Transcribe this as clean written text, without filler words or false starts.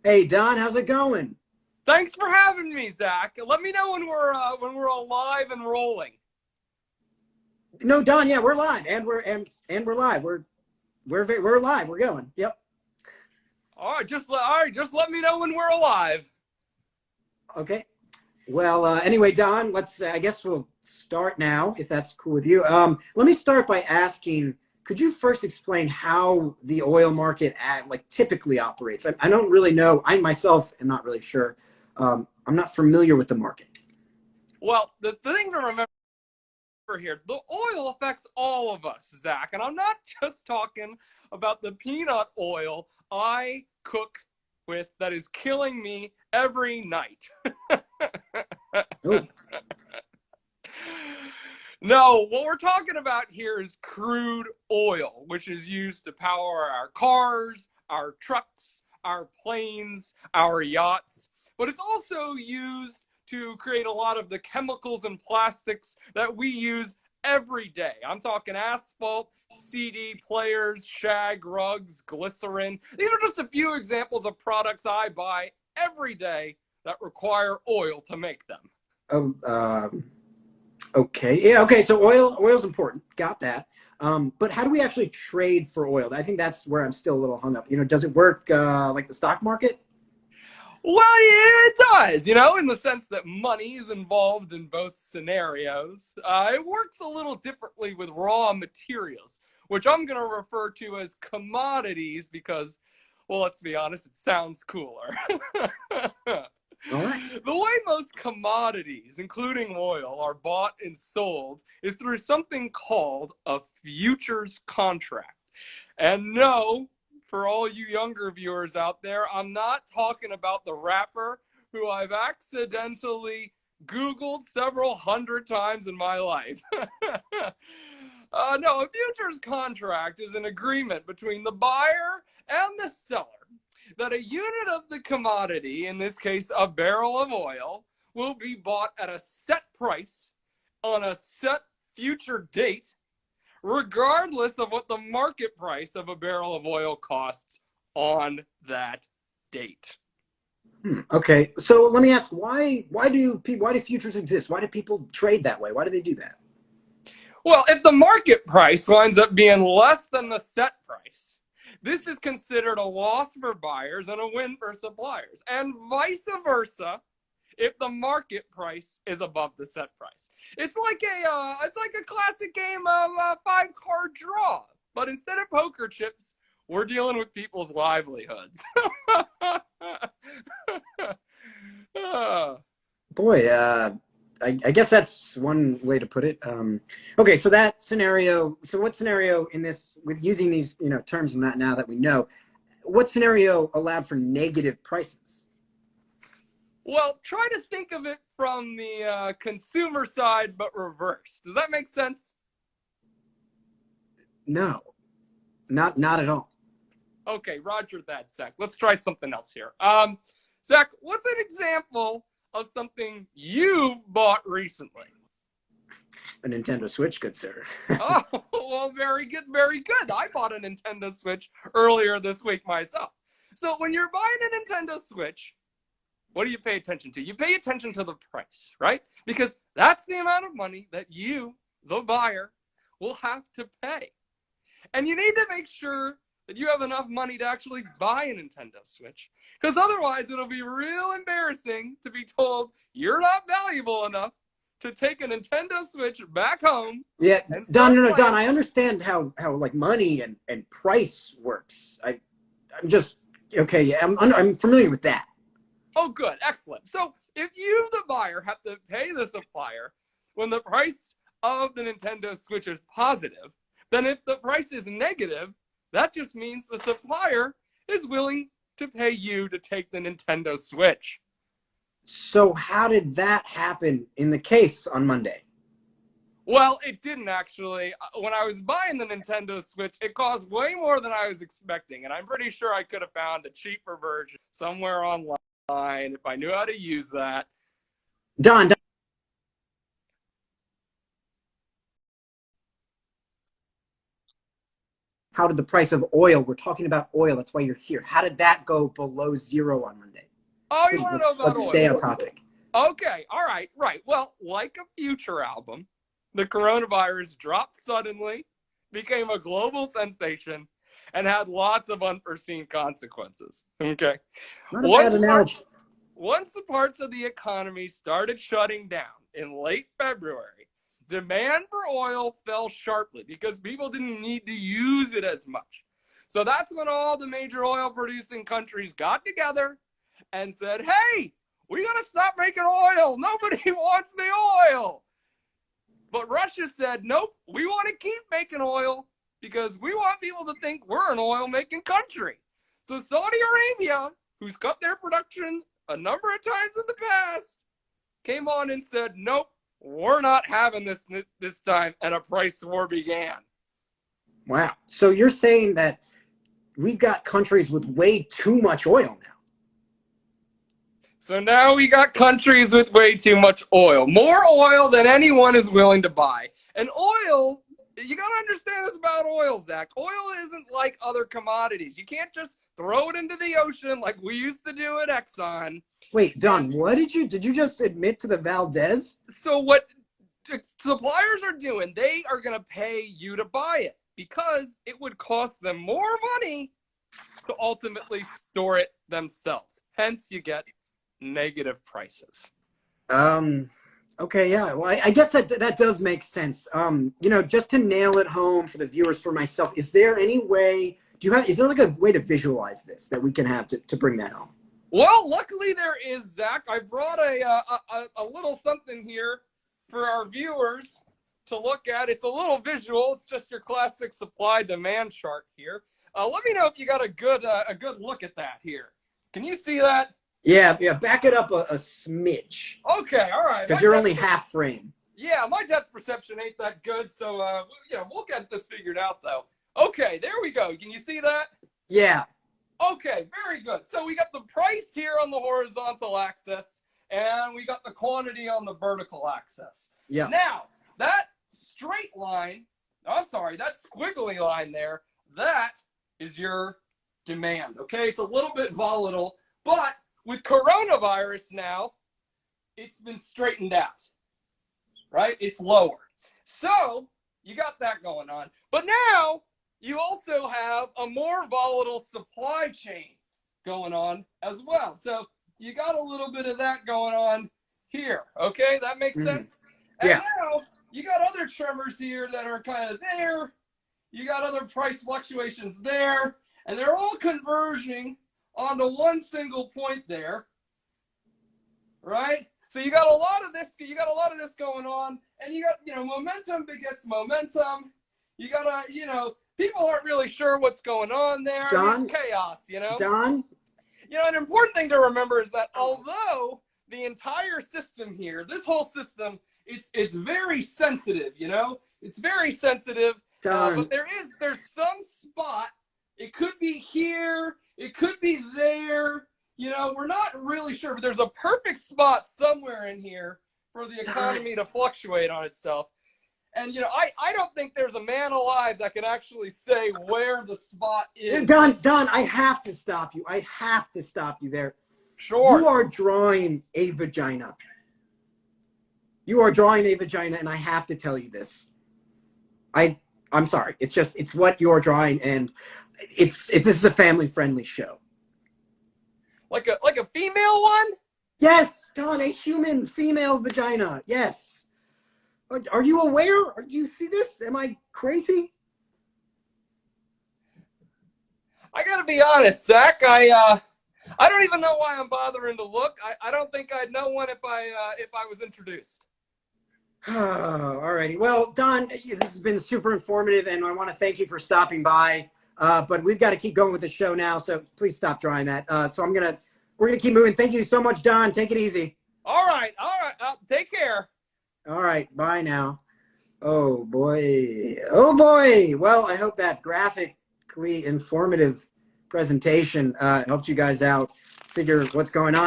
Hey Don, how's it going? Thanks for having me, Zach. Let me know when we're alive and rolling. No, Don, yeah, we're live, and we're live. We're live. We're going. Yep. Just let me know when we're alive. Okay. Well, anyway, Don, let's. I guess we'll start now, if that's cool with you. Let me start by asking. Could you first explain how the oil market typically operates? I don't really know. I myself am not really sure. I'm not familiar with the market. Well, the thing to remember here, the oil affects all of us, Zach, and I'm not just talking about the peanut oil I cook with that is killing me every night. Oh, No, what we're talking about here is crude oil, which is used to power our cars, our trucks, our planes, our yachts. But it's also used to create a lot of the chemicals and plastics that we use every day. I'm talking asphalt, CD players, shag rugs, glycerin. These are just a few examples of products I buy every day that require oil to make them. oh, okay. Yeah. Okay. So oil's important. Got that. But how do we actually trade for oil? I think that's where I'm still a little hung up. Does it work like the stock market? Well, yeah, it does, in the sense that money is involved in both scenarios. It works a little differently with raw materials, which I'm going to refer to as commodities because, well, let's be honest, it sounds cooler. All right. The way most commodities, including oil, are bought and sold is through something called a futures contract. And no, for all you younger viewers out there, I'm not talking about the rapper who I've accidentally Googled several hundred times in my life. No, a futures contract is an agreement between the buyer and the seller that a unit of the commodity, in this case a barrel of oil, will be bought at a set price on a set future date regardless of what the market price of a barrel of oil costs on that date. Okay. So let me ask, why do futures exist? Why do people trade that way? Why do they do that? Well, if the market price winds up being less than the set price, this is considered a loss for buyers and a win for suppliers, and vice versa if the market price is above the set price. It's like a classic game of five-card draw, but instead of poker chips, we're dealing with people's livelihoods. Boy, I guess that's one way to put it. Okay, so that scenario. So what scenario in this, with using these terms now that we know, what scenario allowed for negative prices? Well, try to think of it from the consumer side, but reverse. Does that make sense? No, not at all. Okay, Roger that, Zach. Let's try something else here. Zach, what's an example of something you bought recently? A Nintendo Switch, good sir. Oh, well, very good, very good. I bought a Nintendo Switch earlier this week myself. So when you're buying a Nintendo Switch, what do you pay attention to? You pay attention to the price, right? Because that's the amount of money that you, the buyer, will have to pay. And you need to make sure that you have enough money to actually buy a Nintendo Switch. Because otherwise, it'll be real embarrassing to be told you're not valuable enough to take a Nintendo Switch back home Yeah, and Don. start No, no, Don. playing. I understand how like money and price works. I'm just okay. Yeah, I'm familiar with that. Oh, good. Excellent. So if you, the buyer, have to pay the supplier when the price of the Nintendo Switch is positive, then if the price is negative, that just means the supplier is willing to pay you to take the Nintendo Switch. So how did that happen in the case on Monday? Well, it didn't actually. When I was buying the Nintendo Switch, it cost way more than I was expecting, and I'm pretty sure I could have found a cheaper version somewhere online if I knew how to use that. Don, how did the price of oil, we're talking about oil, that's why you're here. How did that go below zero on Monday? Oh, you want to know about Let's oil? stay on topic. Okay, all right, right. Well, like a Future album, the coronavirus dropped suddenly, became a global sensation, and had lots of unforeseen consequences. Okay. Not a bad analogy. Once the parts of the economy started shutting down in late February, demand for oil fell sharply because people didn't need to use it as much. So that's when all the major oil producing countries got together and said, hey, we got to stop making oil. Nobody wants the oil. But Russia said, nope, we want to keep making oil because we want people to think we're an oil making country. So Saudi Arabia, who's cut their production a number of times in the past, came on and said, nope, we're not having this time, and a price war began. Wow. So you're saying that we've got countries with way too much oil now. So now we got countries with way too much oil. More oil than anyone is willing to buy. And oil, you got to understand this about oil, Zach. Oil isn't like other commodities. You can't just throw it into the ocean like we used to do at Exxon. Wait, Don, what did you just admit to the Valdez? So what suppliers are doing, they are going to pay you to buy it because it would cost them more money to ultimately store it themselves. Hence, you get negative prices. Okay, yeah. Well, I guess that does make sense. Just to nail it home for the viewers, for myself, is there any way, is there like a way to visualize this that we can have to bring that home? Well, luckily there is, Zach. I brought a little something here for our viewers to look at. It's a little visual. It's just your classic supply-demand chart here. Let me know if you got a good look at that here. Can you see that? Yeah. Back it up a smidge. Okay, all right. Because you're only half frame. Yeah, my depth perception ain't that good, so we'll get this figured out though. Okay, there we go. Can you see that? Yeah. Okay, very good. So we got the price here on the horizontal axis, and we got the quantity on the vertical axis. Yeah. Now, that straight line, that squiggly line there, that is your demand, okay? It's a little bit volatile, but with coronavirus now, it's been straightened out, right? It's lower. So you got that going on. But now you also have a more volatile supply chain going on as well. So you got a little bit of that going on here, okay? That makes sense? And now you got other tremors here that are kind of there. You got other price fluctuations there, and they're all converging onto one single point there, right? So you got a lot of this going on, and you got, momentum begets momentum. You got people aren't really sure what's going on there. Don, it's chaos, Don? An important thing to remember is that although the entire system here, this whole system, it's very sensitive, It's very sensitive, but there's some spot. It could be here. It could be there. We're not really sure, but there's a perfect spot somewhere in here for the economy to fluctuate on itself. And, I don't think there's a man alive that can actually say where the spot is. Don, I have to stop you. I have to stop you there. Sure. You are drawing a vagina. You are drawing a vagina, and I have to tell you this. I'm sorry. It's what you're drawing, and this is a family-friendly show. Like a female one? Yes, Don, a human female vagina. Yes. Are you aware? Do you see this? Am I crazy? I gotta be honest, Zach. I don't even know why I'm bothering to look. I don't think I'd know one if I was introduced. All righty. Well, Don, this has been super informative, and I want to thank you for stopping by. But we've got to keep going with the show now, so please stop drawing that. So we're gonna keep moving. Thank you so much, Don. Take it easy. All right. Take care. All right. Bye now. Oh boy. Oh boy. Well, I hope that graphically informative presentation helped you guys out, figure what's going on.